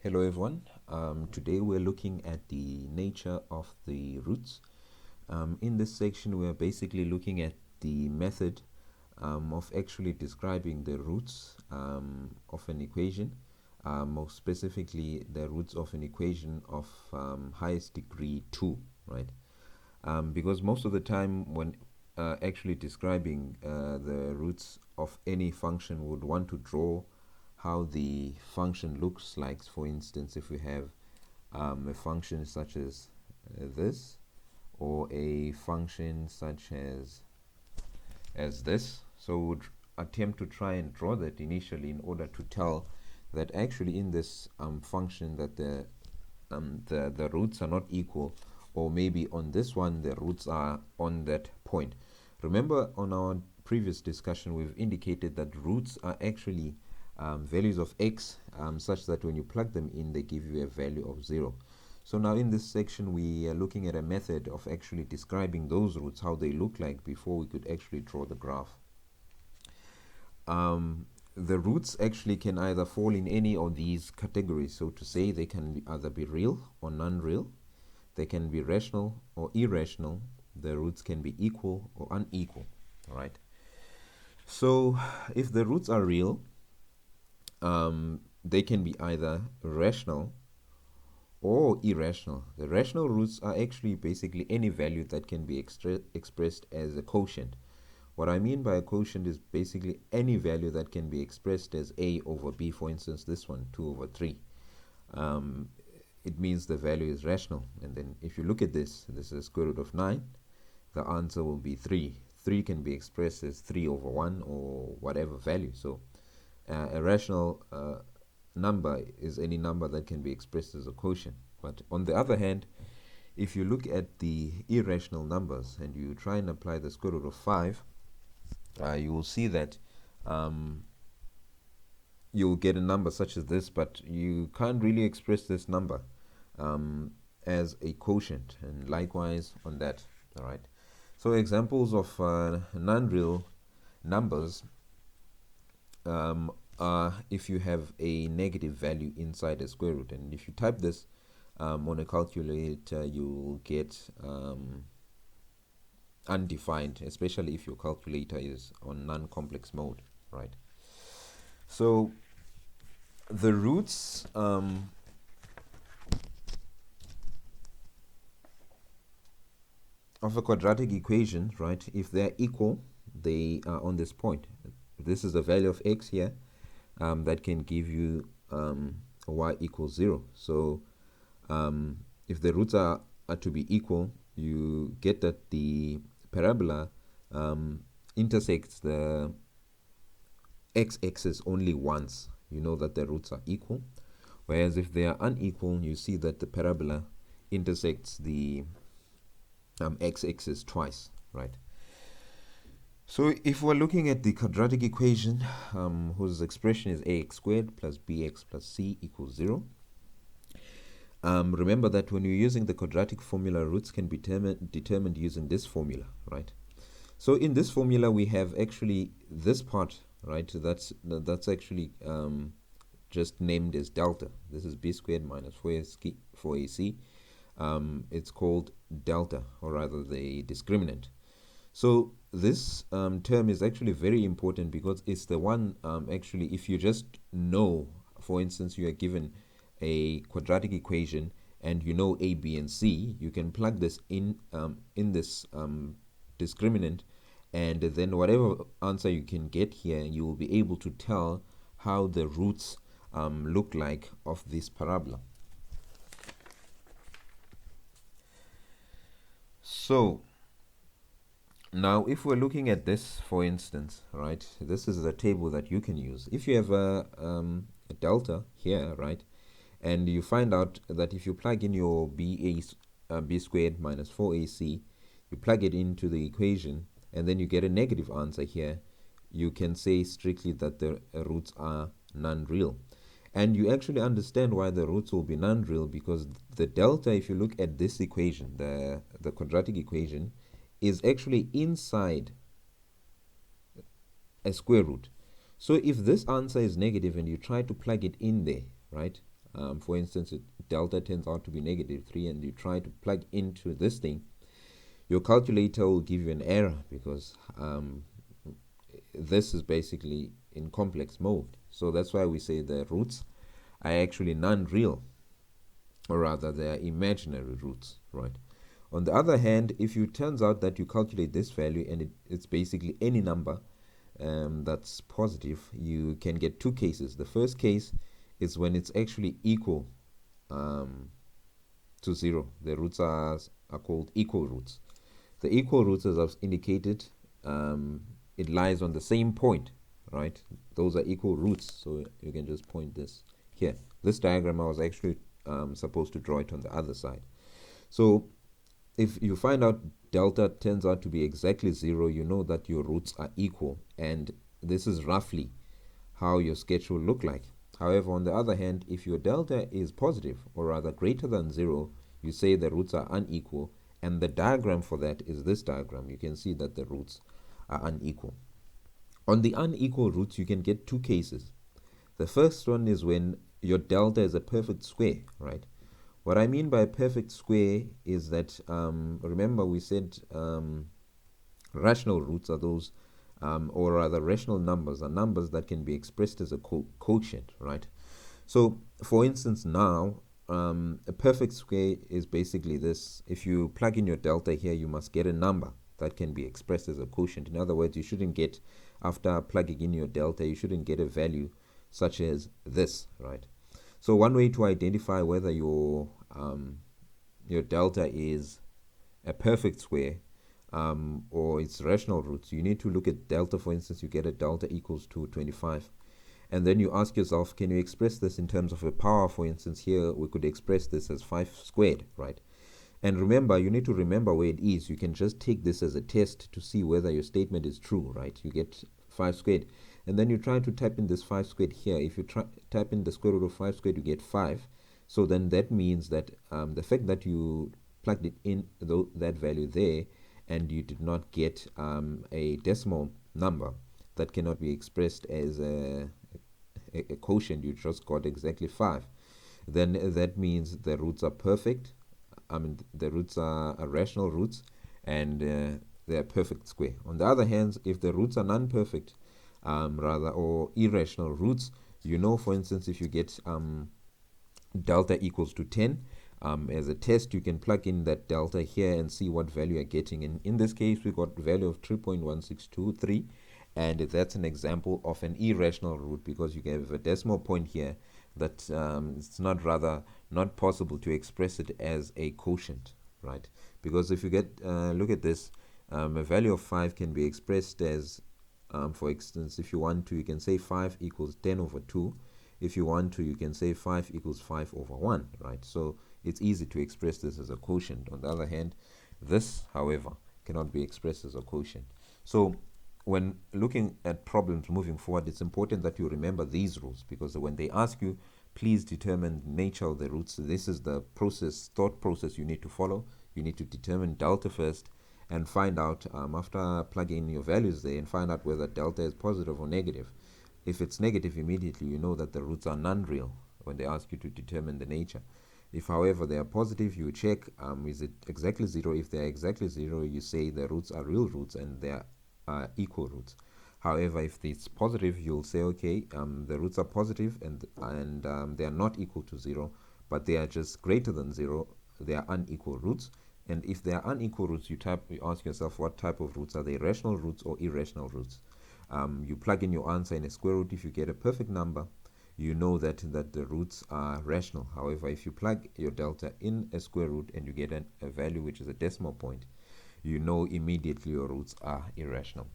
Hello everyone. Today we're looking at the nature of the roots. In this section we're basically looking at the method of actually describing the roots of an equation, more specifically the roots of an equation of highest degree 2, right? Because most of the time when actually describing the roots of any function, would want to draw how the function looks like. For instance, if we have a function such as this, or a function such as this, so we would attempt to try and draw that initially in order to tell that actually in this function that the roots are not equal, or maybe on this one the roots are on that point. Remember, on our previous discussion we've indicated that roots are actually values of x, such that when you plug them in they give you a value of 0. So now in this section we are looking at a method of actually describing those roots, how they look like, before we could actually draw the graph. The roots actually can either fall in any of these categories, so to say. They can either be real or non-real, they can be rational or irrational, the roots can be equal or unequal. All right, so if the roots are real, they can be either rational or irrational. The rational roots are actually basically any value that can be expressed as a quotient. What I mean by a quotient is basically any value that can be expressed as a over b. For instance, this one, 2 over 3. It means the value is rational. And then if you look at this is the square root of 9. The answer will be 3. 3 can be expressed as 3 over 1 or whatever value. So a rational number is any number that can be expressed as a quotient. But on the other hand, if you look at the irrational numbers and you try and apply the square root of 5, you will see that you'll get a number such as this, but you can't really express this number as a quotient, and likewise on that. All right, so examples of non-real numbers are if you have a negative value inside a square root, and if you type this on a calculator, you'll get undefined, especially if your calculator is on non-complex mode, right? So the roots of a quadratic equation, right, if they're equal, they are on this point. This is the value of x here, that can give you y equals 0. So if the roots are to be equal, you get that the parabola intersects the x-axis only once. You know that the roots are equal. Whereas if they are unequal, you see that the parabola intersects the x-axis twice, right? So if we're looking at the quadratic equation, whose expression is ax squared plus bx plus c equals 0, remember that when you're using the quadratic formula, roots can be determined using this formula, right? So in this formula we have actually this part, right? That's actually just named as delta. This is b squared minus 4ac. It's called delta, or rather the discriminant. So this term is actually very important because it's the one, actually, if you just know, for instance, you are given a quadratic equation and you know a, b, and c, you can plug this in this discriminant, and then whatever answer you can get here, you will be able to tell how the roots look like of this parabola. So now if we're looking at this, for instance, right, this is a table that you can use. If you have a delta here, right, and you find out that if you plug in your b squared minus 4ac, you plug it into the equation, and then you get a negative answer here, you can say strictly that the roots are non-real. And you actually understand why the roots will be non-real, because the delta, if you look at this equation, the quadratic equation, is actually inside a square root. So if this answer is negative and you try to plug it in there, right, for instance, delta turns out to be -3, and you try to plug into this thing, your calculator will give you an error because this is basically in complex mode. So that's why we say the roots are actually non-real, or rather they are imaginary roots, right? On the other hand, if it turns out that you calculate this value and it's basically any number that's positive, you can get two cases. The first case is when it's actually equal to 0. The roots are called equal roots. The equal roots, as I've indicated, it lies on the same point, right? Those are equal roots, so you can just point this here. This diagram, I was actually supposed to draw it on the other side. So if you find out delta turns out to be exactly 0, you know that your roots are equal, and this is roughly how your sketch will look like. However, on the other hand, if your delta is positive, or rather greater than 0, you say the roots are unequal, and the diagram for that is this diagram. You can see that the roots are unequal. On the unequal roots, you can get two cases. The first one is when your delta is a perfect square, right? What I mean by a perfect square is that, remember we said rational roots are those, or rather rational numbers are numbers that can be expressed as a quotient, right? So, for instance, now, a perfect square is basically this. If you plug in your delta here, you must get a number that can be expressed as a quotient. In other words, you shouldn't get, after plugging in your delta, you shouldn't get a value such as this, right? So one way to identify whether your delta is a perfect square or its rational roots, you need to look at delta. For instance, you get a delta equals to 25. And then you ask yourself, can you express this in terms of a power? For instance, here we could express this as 5 squared, right? And remember, you need to remember where it is. You can just take this as a test to see whether your statement is true, right? You get 5 squared. And then you try to type in this 5 squared here. If you type in the square root of 5 squared, you get 5. So then that means that the fact that you plugged it in that value there and you did not get a decimal number that cannot be expressed as a quotient, you just got exactly 5. Then that means the roots are perfect. I mean, the roots are rational roots, and they are perfect square. On the other hand, if the roots are non-perfect, or irrational roots, you know, for instance, if you get delta equals to 10, as a test, you can plug in that delta here and see what value you're getting. And in this case, we got value of 3.1623, and that's an example of an irrational root because you have a decimal point here that it's not possible to express it as a quotient, right? Because if you look at this, a value of 5 can be expressed as, for instance, if you want to, you can say 5 equals 10 over 2. If you want to, you can say 5 equals 5 over 1, right? So it's easy to express this as a quotient. On the other hand, this, however, cannot be expressed as a quotient. So when looking at problems moving forward, it's important that you remember these rules, because when they ask you, please determine the nature of the roots, this is the thought process you need to follow. You need to determine delta first and find out, after plugging in your values there, and find out whether delta is positive or negative. If it's negative, immediately you know that the roots are non-real when they ask you to determine the nature. If, however, they are positive, you check, is it exactly 0? If they are exactly 0, you say the roots are real roots and they are equal roots. However, if it's positive, you'll say, okay, the roots are positive and they are not equal to 0, but they are just greater than 0. They are unequal roots. And if they are unequal roots, you ask yourself, what type of roots are they? Rational roots or irrational roots? You plug in your answer in a square root. If you get a perfect number, you know that the roots are rational. However, if you plug your delta in a square root and you get a value which is a decimal point, you know immediately your roots are irrational.